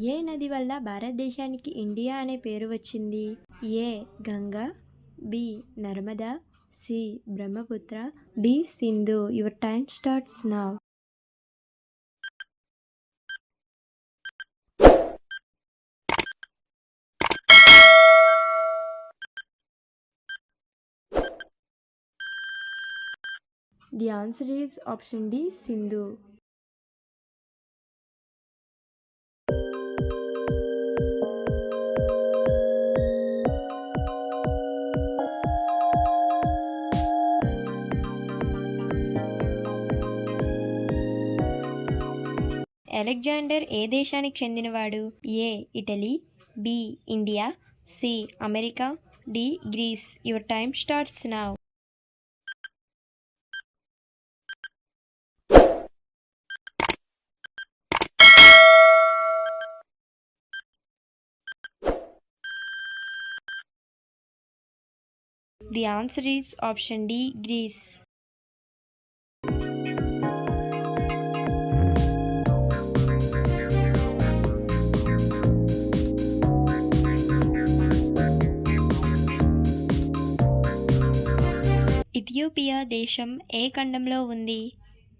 ఏ నది వల్ల భారతదేశానికి ఇండియా అనే పేరు వచ్చింది? A Ganga, B Narmada, C Brahmaputra, D Sindhu. Your time starts now. The answer is option D, Sindhu. Alexander ఏ దేశానికి చెందినవాడు? A Italy, B India, C America, D Greece. Your time starts now. The answer is option D, Greece. Ethiopia దేశం ఏ ఖండంలో ఉంది?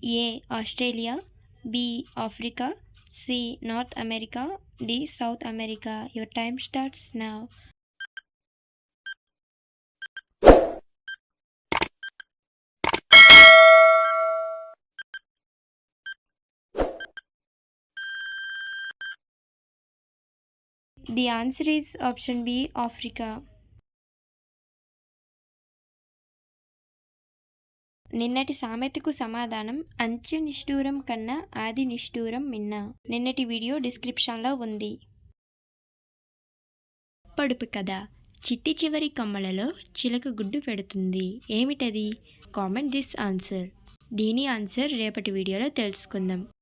A Australia, B Africa, C North America, D South America. Your time starts now. The answer is option B, Africa. నిన్నటి సామెతకు సమాధానం అంత్య నిష్ఠూరం కన్నా ఆది నిష్ఠూరం మిన్న. నిన్నటి వీడియో డిస్క్రిప్షన్లో ఉంది. పొడుపు కథ. చిట్టి చివరి కమ్మలలో చిలక గుడ్డు పెడుతుంది. ఏమిటది? Comment this answer. దీని ఆన్సర్ రేపటి వీడియోలో తెలుసుకుందాం.